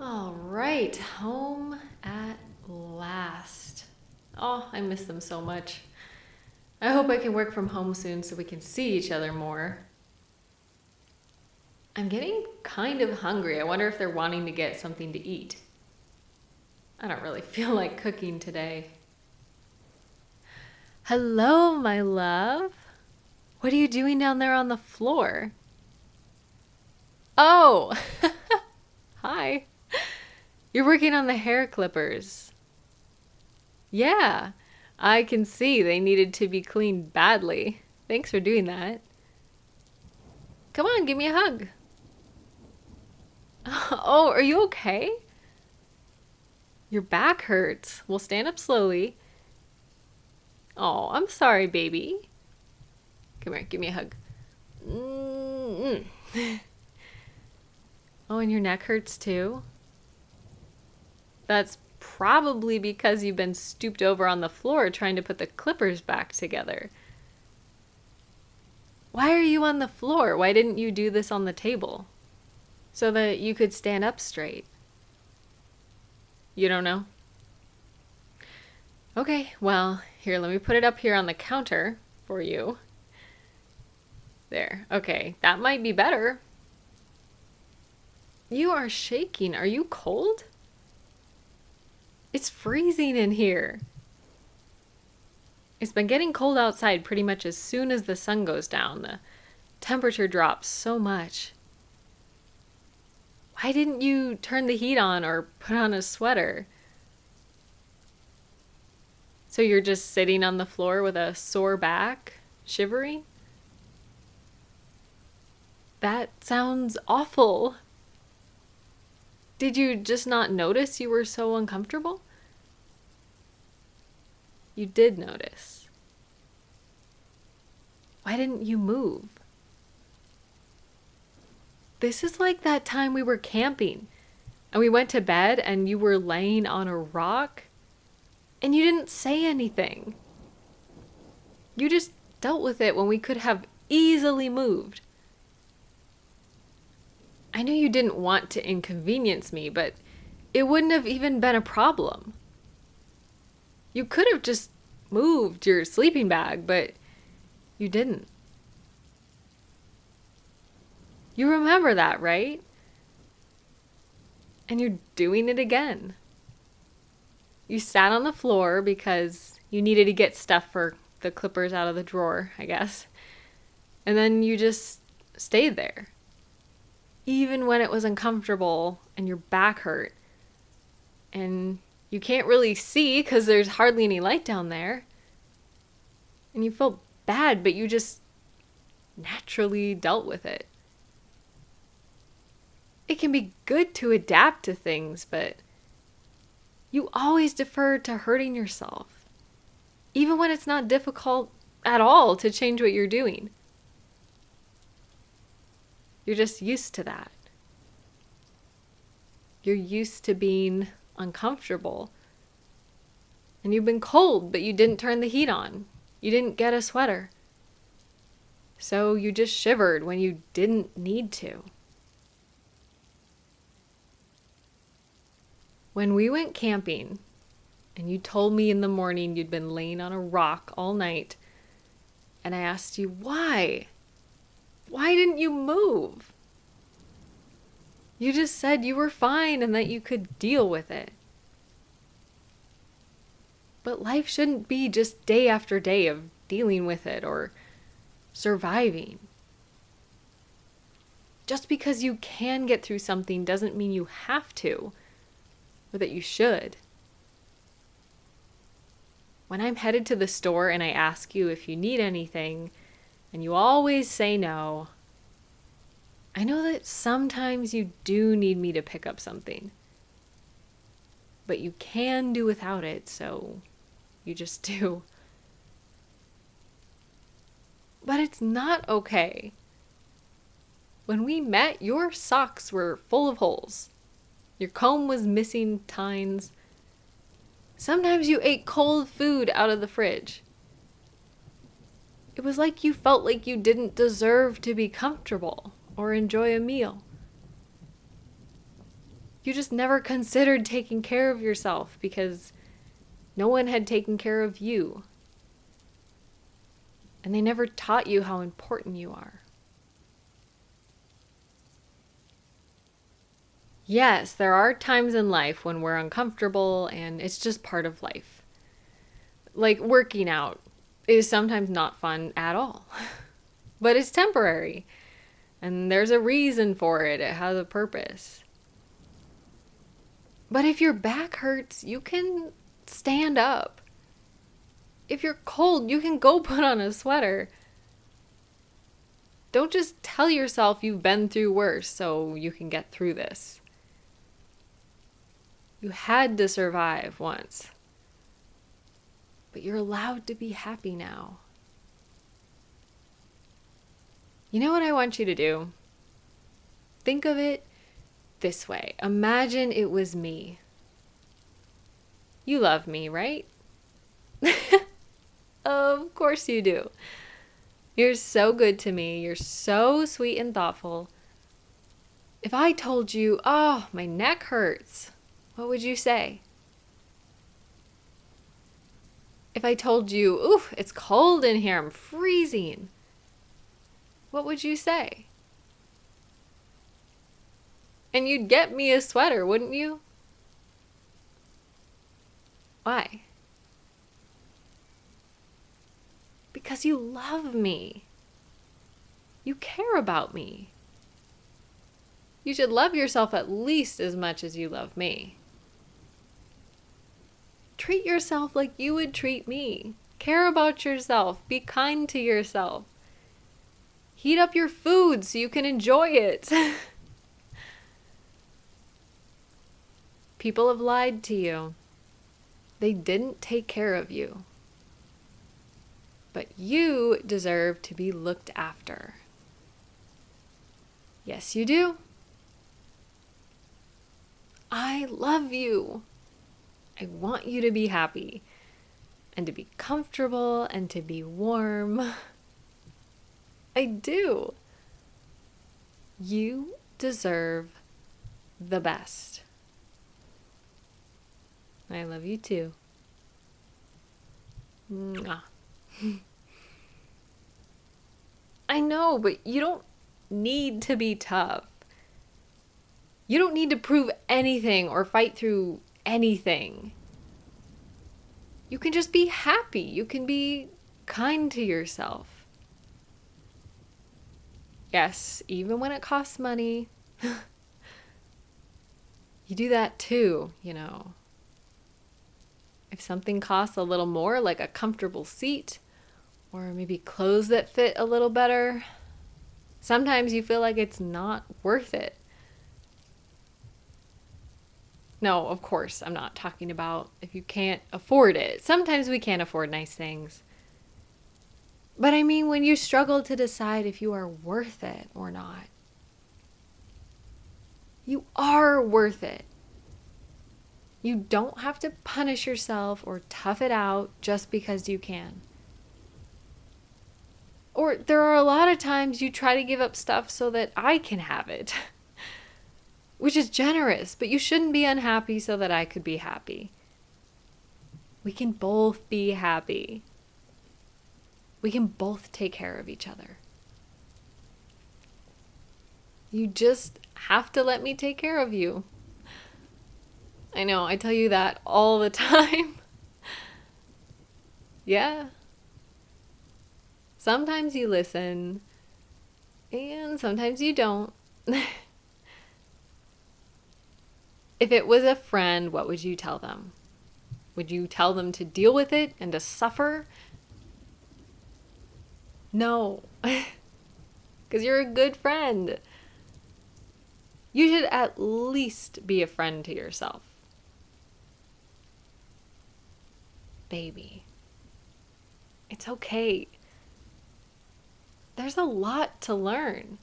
All right, home at last. Oh, I miss them so much. I hope I can work from home soon so we can see each other more. I'm getting kind of hungry. I wonder if they're wanting to get something to eat. I don't really feel like cooking today. Hello, my love. What are you doing down there on the floor? Oh, hi. You're working on the hair clippers. Yeah, I can see they needed to be cleaned badly. Thanks for doing that. Come on, give me a hug. Oh, are you okay? Your back hurts. We'll stand up slowly. Oh, I'm sorry, baby. Come here, give me a hug. Mm-mm. Oh, and your neck hurts too? That's probably because you've been stooped over on the floor trying to put the clippers back together. Why are you on the floor? Why didn't you do this on the table? So that you could stand up straight. You don't know? Okay, well, here, let me put it up here on the counter for you. There. Okay, that might be better. You are shaking. Are you cold? It's freezing in here. It's been getting cold outside pretty much as soon as the sun goes down. The temperature drops so much. Why didn't you turn the heat on or put on a sweater? So you're just sitting on the floor with a sore back, shivering? That sounds awful. Did you just not notice you were so uncomfortable? You did notice. Why didn't you move? This is like that time we were camping and we went to bed and you were laying on a rock and you didn't say anything. You just dealt with it when we could have easily moved. I know you didn't want to inconvenience me, but it wouldn't have even been a problem. You could have just moved your sleeping bag, but you didn't. You remember that, right? And you're doing it again. You sat on the floor because you needed to get stuff for the clippers out of the drawer, I guess. And then you just stayed there. Even when it was uncomfortable and your back hurt. And you can't really see because there's hardly any light down there. And you felt bad, but you just naturally dealt with it. It can be good to adapt to things, but you always defer to hurting yourself. Even when it's not difficult at all to change what you're doing. You're just used to that. You're used to being uncomfortable. And you've been cold, but you didn't turn the heat on. You didn't get a sweater. So you just shivered when you didn't need to. When we went camping, and you told me in the morning you'd been laying on a rock all night, and I asked you why? Why didn't you move? You just said you were fine and that you could deal with it. But life shouldn't be just day after day of dealing with it or surviving. Just because you can get through something doesn't mean you have to, or that you should. When I'm headed to the store and I ask you if you need anything, and you always say no, I know that sometimes you do need me to pick up something. But you can do without it, so you just do. But it's not okay. When we met, your socks were full of holes. Your comb was missing tines. Sometimes you ate cold food out of the fridge. It was like you felt like you didn't deserve to be comfortable or enjoy a meal. You just never considered taking care of yourself because no one had taken care of you. And they never taught you how important you are. Yes, there are times in life when we're uncomfortable and it's just part of life. Like working out is sometimes not fun at all, but it's temporary. And there's a reason for it, it has a purpose. But if your back hurts, you can stand up. If you're cold, you can go put on a sweater. Don't just tell yourself you've been through worse so you can get through this. You had to survive once. But you're allowed to be happy now. You know what I want you to do? Think of it this way. Imagine it was me. You love me, right? Of course you do. You're so good to me. You're so sweet and thoughtful. If I told you, oh, my neck hurts, what would you say? If I told you, ooh, it's cold in here, I'm freezing, what would you say? And you'd get me a sweater, wouldn't you? Why? Because you love me. You care about me. You should love yourself at least as much as you love me. Treat yourself like you would treat me. Care about yourself. Be kind to yourself. Heat up your food so you can enjoy it. People have lied to you. They didn't take care of you. But you deserve to be looked after. Yes, you do. I love you. I want you to be happy and to be comfortable and to be warm. I do. You deserve the best. I love you too. Mwah. I know, but you don't need to be tough. You don't need to prove anything or fight through anything. You can just be happy. You can be kind to yourself. Yes, even when it costs money. You do that too, you know. If something costs a little more, like a comfortable seat, or maybe clothes that fit a little better, sometimes you feel like it's not worth it. No, of course, I'm not talking about if you can't afford it. Sometimes we can't afford nice things. But I mean when you struggle to decide if you are worth it or not. You are worth it. You don't have to punish yourself or tough it out just because you can. Or there are a lot of times you try to give up stuff so that I can have it. Which is generous, but you shouldn't be unhappy so that I could be happy. We can both be happy. We can both take care of each other. You just have to let me take care of you. I know, I tell you that all the time. Yeah. Sometimes you listen, and sometimes you don't. If it was a friend, what would you tell them? Would you tell them to deal with it and to suffer? No. Because you're a good friend. You should at least be a friend to yourself. Baby, it's okay. There's a lot to learn.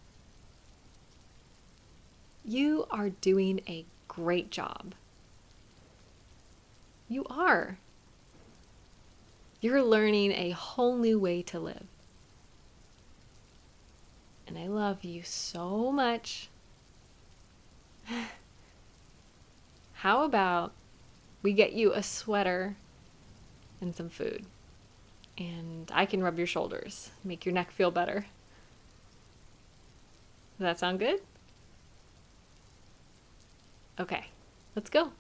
You are doing a great job. You are. You're learning a whole new way to live. And I love you so much. How about we get you a sweater and some food? And I can rub your shoulders, make your neck feel better. Does that sound good? Okay, let's go.